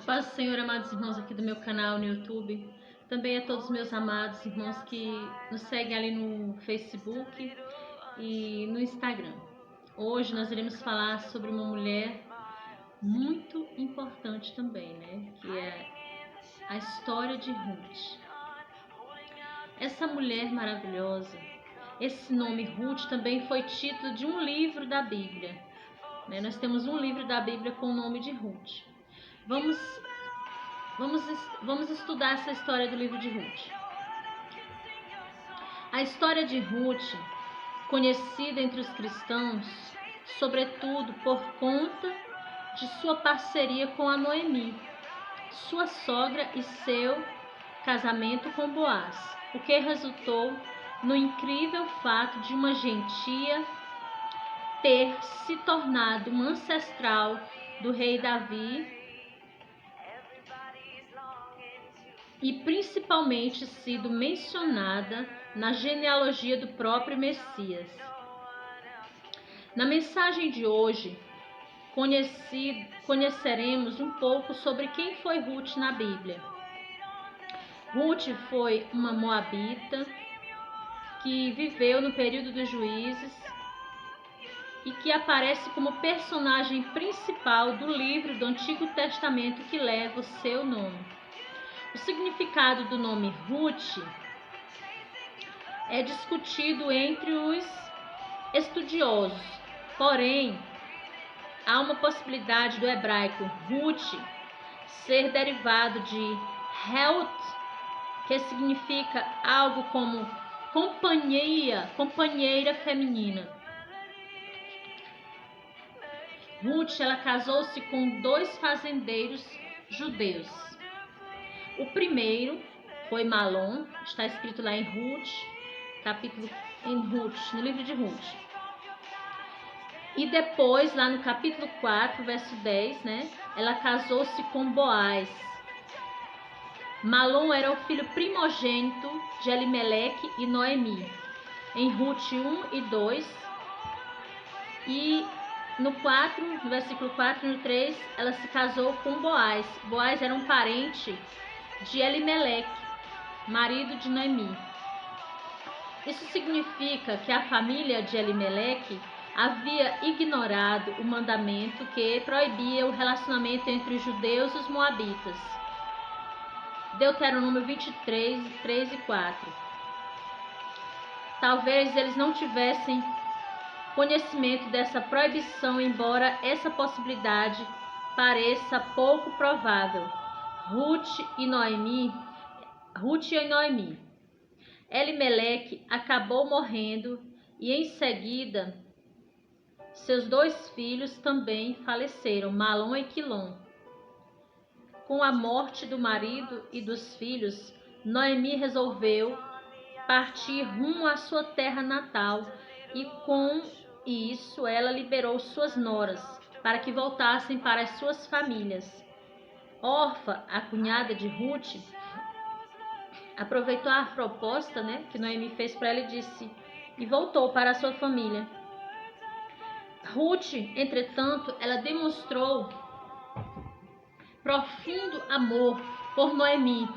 paz do Senhor, amados irmãos aqui do meu canal no YouTube, também a todos os meus amados irmãos que nos seguem ali no Facebook e no Instagram. Hoje nós iremos falar sobre uma mulher muito importante também, né? Que é a história de Ruth. Essa mulher maravilhosa, esse nome Ruth também foi título de um livro da Bíblia, né? Nós temos um livro da Bíblia com o nome de Ruth. Vamos estudar essa história do livro de Ruth. A história de Ruth, conhecida entre os cristãos, sobretudo por conta de sua parceria com a Noemi, sua sogra, e seu casamento com Boaz, o que resultou no incrível fato de uma gentia ter se tornado uma ancestral do rei Davi e principalmente sido mencionada na genealogia do próprio Messias. Na mensagem de hoje, conheceremos um pouco sobre quem foi Ruth na Bíblia. Ruth foi uma moabita que viveu no período dos juízes e que aparece como personagem principal do livro do Antigo Testamento que leva o seu nome. O significado do nome Ruth é discutido entre os estudiosos, porém, há uma possibilidade do hebraico Ruth ser derivado de Helt, que significa algo como companheira feminina. Ruth, ela casou-se com 2 fazendeiros judeus. O primeiro foi Malom, está escrito lá em Ruth, no livro de Ruth. E depois, lá no capítulo 4, verso 10, né, ela casou-se com Boaz. Malom era o filho primogênito de Elimeleque e Noemi. Em Ruth 1 e 2. E no versículo 4 e no 3, ela se casou com Boaz. Boaz era um parente de Elimeleque, marido de Noemi. Isso significa que a família de Elimeleque havia ignorado o mandamento que proibia o relacionamento entre os judeus e os moabitas. Deuteronômio 23, 3 e 4. Talvez eles não tivessem conhecimento dessa proibição, embora essa possibilidade pareça pouco provável. Ruth e Noemi. Elimeleque acabou morrendo e em seguida seus 2 filhos também faleceram, Malom e Quilom. Com a morte do marido e dos filhos, Noemi resolveu partir rumo à sua terra natal e com isso ela liberou suas noras para que voltassem para as suas famílias. Orfa, a cunhada de Ruth, aproveitou a proposta, né, que Noemi fez para ela e voltou para a sua família. Ruth, entretanto, ela demonstrou profundo amor por Noemi.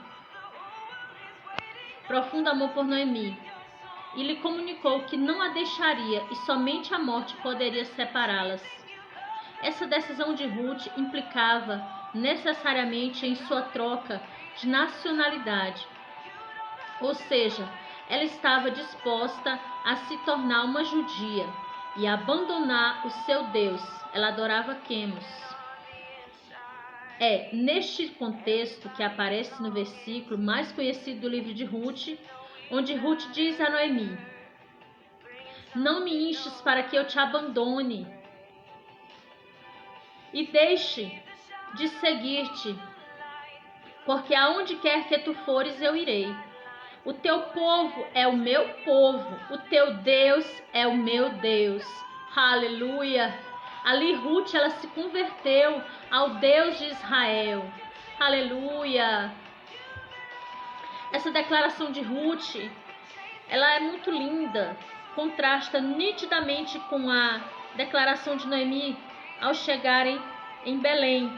E lhe comunicou que não a deixaria e somente a morte poderia separá-las. Essa decisão de Ruth implicava necessariamente em sua troca de nacionalidade. Ou seja, ela estava disposta a se tornar uma judia e abandonar o seu Deus. Ela adorava Quemos. É neste contexto que aparece no versículo mais conhecido do livro de Ruth, onde Ruth diz a Noemi: não me enches para que eu te abandone e deixe de seguir-te, porque aonde quer que tu fores eu irei. O teu povo é o meu povo, o teu Deus é o meu Deus. Aleluia! Ali Ruth, ela se converteu ao Deus de Israel. Aleluia! Essa declaração de Ruth, ela é muito linda, contrasta nitidamente com a declaração de Noemi ao chegarem em Belém.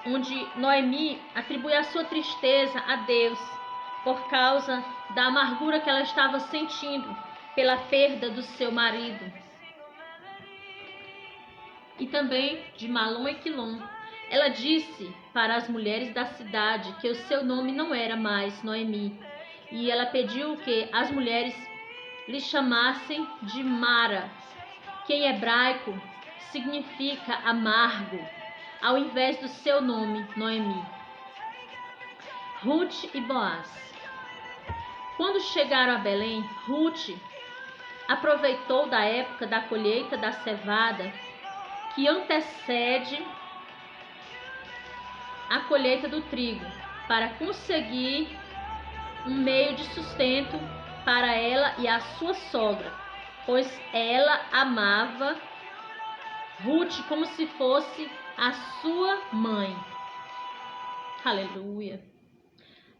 onde Noemi atribui a sua tristeza a Deus por causa da amargura que ela estava sentindo pela perda do seu marido. E também de Malom e Quilom. Ela disse para as mulheres da cidade que o seu nome não era mais Noemi, e ela pediu que as mulheres lhe chamassem de Mara, que em hebraico significa amargo, ao invés do seu nome Noemi. Ruth e Boaz. Quando chegaram a Belém, Ruth aproveitou da época da colheita da cevada, que antecede a colheita do trigo, para conseguir um meio de sustento para ela e a sua sogra, pois ela amava Ruth como se fosse a sua mãe. Aleluia.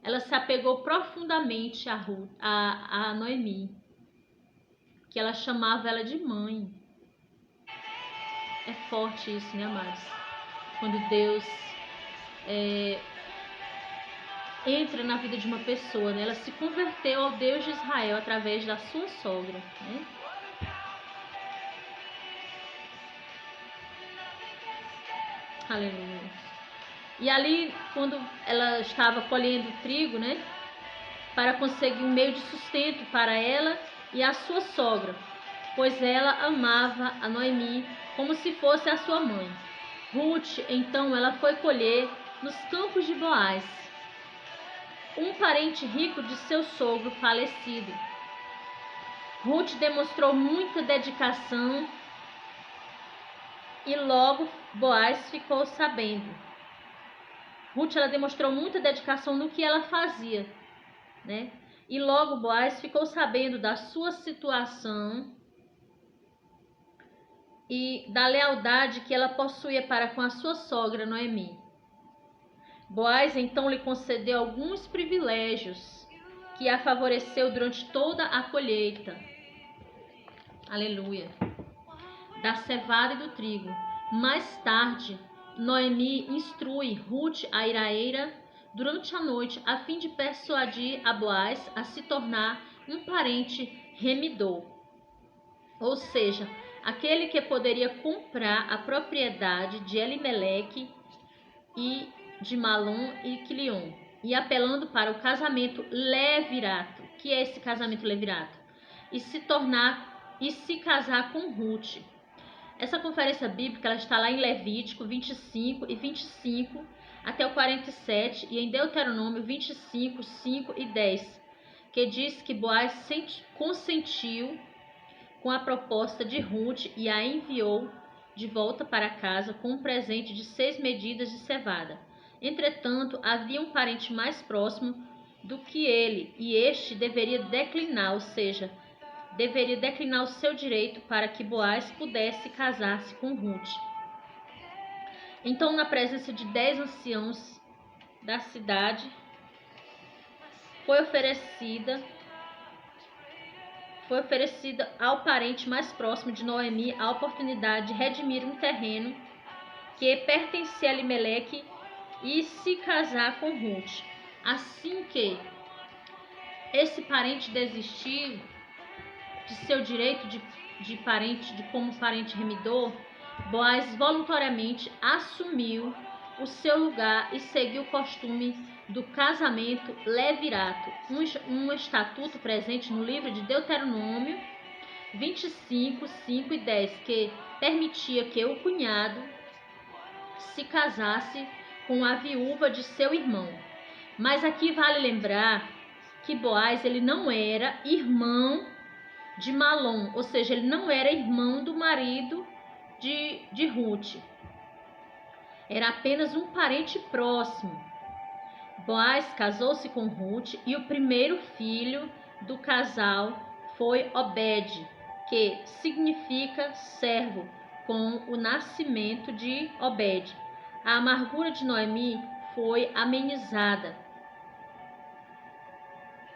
Ela se apegou profundamente a Noemi, que ela chamava ela de mãe. É forte isso, né, amados? Quando Deus entra na vida de uma pessoa, né? Ela se converteu ao Deus de Israel através da sua sogra, né? Aleluia. E ali, quando ela estava colhendo trigo, né, para conseguir um meio de sustento para ela e a sua sogra, pois ela amava a Noemi como se fosse a sua mãe. Ruth, então, ela foi colher nos campos de Boaz, um parente rico de seu sogro falecido. Ruth demonstrou muita dedicação e logo Boaz ficou sabendo. Ruth, ela demonstrou muita dedicação no que ela fazia, né? E logo Boaz ficou sabendo da sua situação e da lealdade que ela possuía para com a sua sogra Noemi. Boaz então lhe concedeu alguns privilégios que a favoreceu durante toda a colheita. Aleluia. Da cevada e do trigo. Mais tarde, Noemi instrui Ruth a ir à eira durante a noite, a fim de persuadir a Boaz a se tornar um parente remidor, ou seja, aquele que poderia comprar a propriedade de Elimeleque e de Malom e Quilion, e apelando para o casamento levirato. Que é esse casamento levirato? E se casar com Ruth. Essa conferência bíblica ela está lá em Levítico 25 e 25 até o 47 e em Deuteronômio 25, 5 e 10, que diz que Boaz consentiu com a proposta de Ruth e a enviou de volta para casa com um presente de 6 medidas de cevada. Entretanto, havia um parente mais próximo do que ele, e este deveria declinar, ou seja, deveria declinar o seu direito para que Boaz pudesse casar-se com Ruth. Então, na presença de 10 anciãos da cidade, foi oferecida ao parente mais próximo de Noemi a oportunidade de redimir um terreno que pertencia a Elimeleque e se casar com Ruth. Assim que esse parente desistiu de seu direito como parente remidor, Boaz voluntariamente assumiu o seu lugar e seguiu o costume do casamento levirato, um estatuto presente no livro de Deuteronômio 25, 5 e 10, que permitia que o cunhado se casasse com a viúva de seu irmão. Mas aqui vale lembrar que Boaz ele não era irmão de Malom, ou seja, ele não era irmão do marido de Ruth. Era apenas um parente próximo. Boaz casou-se com Ruth e o primeiro filho do casal foi Obed, que significa servo, com o nascimento de Obed. A amargura de Noemi foi amenizada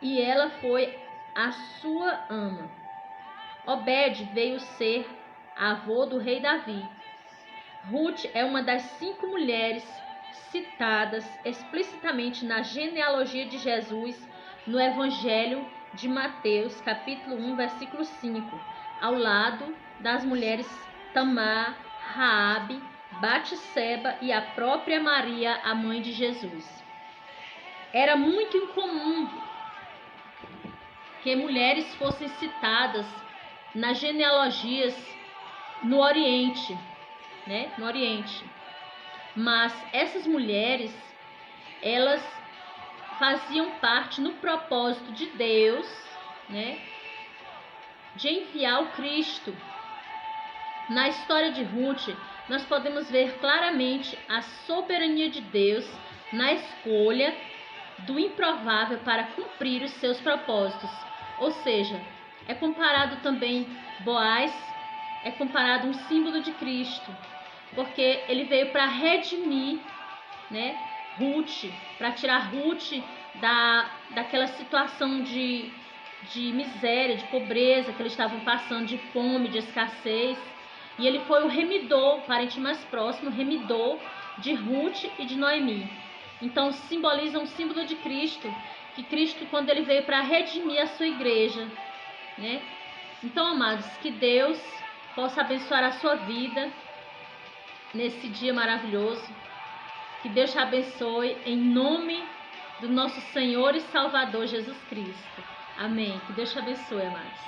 e ela foi a sua ama. Obed veio ser avô do rei Davi. Ruth é uma das 5 mulheres citadas explicitamente na genealogia de Jesus no Evangelho de Mateus, capítulo 1, versículo 5, ao lado das mulheres Tamar, Raabe, Batseba e a própria Maria, a mãe de Jesus. Era muito incomum que mulheres fossem citadas nas genealogias no Oriente, né? No Oriente. Mas essas mulheres, elas faziam parte no propósito de Deus, né? De enviar o Cristo. Na história de Ruth, nós podemos ver claramente a soberania de Deus na escolha do improvável para cumprir os seus propósitos. Ou seja, é comparado também Boaz, é comparado um símbolo de Cristo, porque ele veio para redimir, né, Ruth, para tirar Ruth daquela situação de miséria, de pobreza que eles estavam passando, de fome, de escassez. E ele foi o remidor, o parente mais próximo, o remidor de Ruth e de Noemi. Então simboliza um símbolo de Cristo, que Cristo, quando ele veio para redimir a sua igreja, né? Então, amados, que Deus possa abençoar a sua vida nesse dia maravilhoso. Que Deus te abençoe em nome do nosso Senhor e Salvador Jesus Cristo. Amém. Que Deus te abençoe, amados.